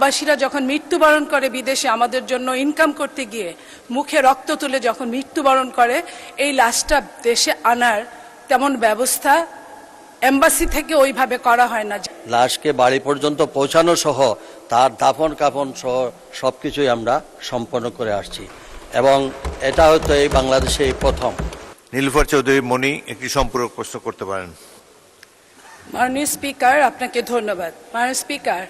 প্রবাসীরা যখন মৃত্যুবরণ করে বিদেশে আমাদের জন্য ইনকাম করতে গিয়ে মুখে রক্ত তুলে যখন মৃত্যুবরণ করে, এই লাশটা দেশে আনার তেমন ব্যবস্থা এম্বাসি থেকে ওইভাবে করা হয় না। লাশকে বাড়ি পর্যন্ত পৌঁছানো সহ তার দাফন কাফন সহ সবকিছুই আমরা সম্পন্ন করে আসছি এবং এটা হয়তো এই বাংলাদেশে প্রথম। নীলুফার চৌধুরী মনি একটি সম্পূরক প্রশ্ন করতে পারেন। মাননীয় স্পিকার, আপনাকে ধন্যবাদ। মাননীয় স্পিকার,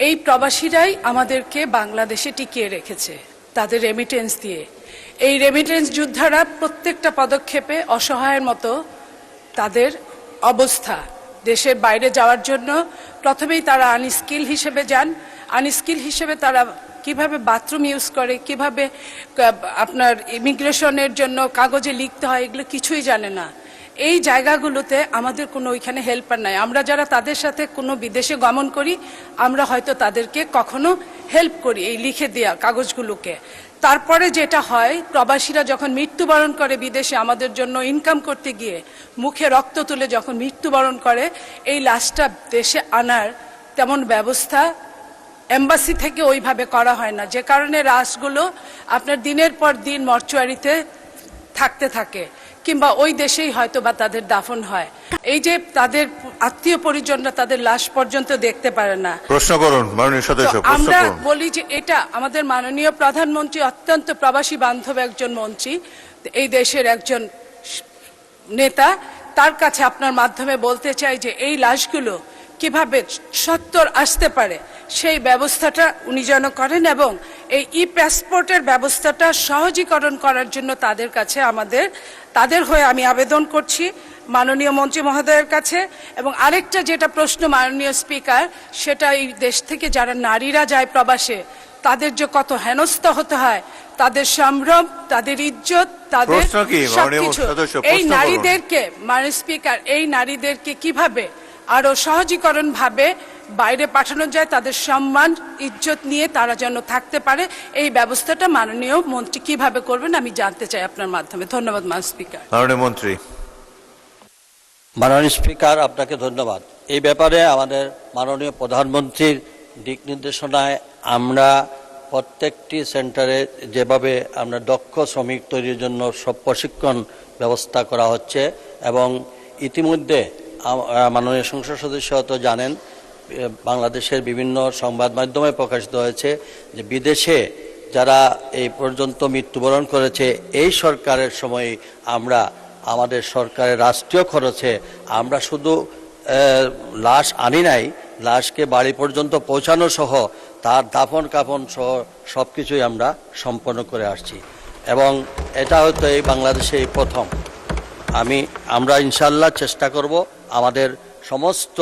এই প্রবাসীরাই আমাদেরকে বাংলাদেশে টিকিয়ে রেখেছে তাদের রেমিটেন্স দিয়ে। এই রেমিটেন্স যোদ্ধারা প্রত্যেকটা পদক্ষেপে অসহায়ের মতো তাদের অবস্থা। দেশের বাইরে যাওয়ার জন্য প্রথমেই তারা আনস্কিল হিসেবে যান। আনস্কিল হিসেবে তারা কিভাবে বাথরুম ইউজ করে, কিভাবে আপনার ইমিগ্রেশনের জন্য কাগজে লিখতে হয়, এগুলো কিছুই জানে না। এই জায়গাগুলোতে আমাদের কোনো ওইখানে হেল্পার নাই। আমরা যারা তাদের সাথে কোনো বিদেশে গমন করি, আমরা হয়তো তাদেরকে কখনো হেল্প করি এই লিখে দেওয়া কাগজগুলোকে। তারপরে যেটা হয়, প্রবাসীরা যখন মৃত্যুবরণ করে বিদেশে আমাদের জন্য ইনকাম করতে গিয়ে মুখে রক্ত তুলে যখন মৃত্যুবরণ করে, এই লাশটা দেশে আনার তেমন ব্যবস্থা এম্বাসি থেকে ওইভাবে করা হয় না, যে কারণে লাশগুলো আপনার দিনের পর দিন মর্চুয়ারিতে থাকতে থাকে কিংবা ওই দেশেই হয়তো বা তাদের দাফন হয়। এই যে তাদের আত্মীয় পরিজনরা তাদের লাশ পর্যন্ত দেখতে পারে না। প্রশ্ন করুন মাননীয় সদস্য। আমরা বলি যে এটা আমাদের মাননীয় প্রধানমন্ত্রী অত্যন্ত প্রবাসী বান্ধব একজন মন্ত্রী, এই দেশের একজন নেতা। তার কাছে আপনার মাধ্যমে বলতে চাই যে এই লাশগুলো কিভাবে সত্তর আসতে পারে সেই ব্যবস্থাটা উনি যেন করেন এবং এই ই পাসপোর্টের ব্যবস্থাটা সহজীকরণ করার জন্য তাদের হয়ে আমি আবেদন করছি মাননীয় মন্ত্রী মহোদয়ের কাছে। এবং আরেকটা যেটা প্রশ্ন মাননীয় স্পিকার, সেটা এই দেশ থেকে যারা নারীরা যায় প্রবাসে, তাদের যে কত হেনস্থা হতে হয়, তাদের সম্ভ্রম, তাদের ইজ্জত, তাদের সবকিছু। এই নারীদেরকে মাননীয় স্পিকার, এই নারীদেরকে কিভাবে আরো সহজীকরণ ভাবে বাইরে পাঠানো যায়, তাদের সম্মান ইজ্জত নিয়ে তারা যেন থাকতে পারে, এই ব্যবস্থাটা মাননীয় মন্ত্রী কিভাবে করবেন আমি জানতে চাই আপনার মাধ্যমে। ধন্যবাদ মাননীয় স্পিকার। মাননীয় মন্ত্রী। মাননীয় স্পিকার, আপনাকে ধন্যবাদ। এই ব্যাপারে আমাদের মাননীয় প্রধানমন্ত্রীর দিক নির্দেশনায় আমরা প্রত্যেকটি সেন্টারে যেভাবে আমরা দক্ষ শ্রমিক তৈরির জন্য সব প্রশিক্ষণ ব্যবস্থা করা হচ্ছে এবং ইতিমধ্যে মাননীয় সংসদ সদস্য তো জানেন, বাংলাদেশের বিভিন্ন সংবাদ মাধ্যমে প্রকাশিত হয়েছে যে বিদেশে যারা এই পর্যন্ত মৃত্যুবরণ করেছে, এই সরকারের সময় আমরা আমাদের সরকারের রাষ্ট্রীয় খরচে আমরা শুধু লাশ আনি নাই, লাশকে বাড়ি পর্যন্ত পৌঁছানো সহ তার দাফন কাফন সহ সবকিছুই আমরা সম্পন্ন করে আসছি এবং এটা হয়তো এই বাংলাদেশে প্রথম। আমরা ইনশাল্লাহ চেষ্টা করব আমাদের সমস্ত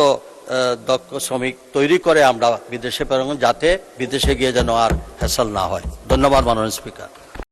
দক্ষ শ্রমিক তৈরি করে আমরা বিদেশে প্রেরণ, যাতে বিদেশে গিয়ে যেন আর হ্যাসল না হয়। ধন্যবাদ মাননীয় স্পিকার।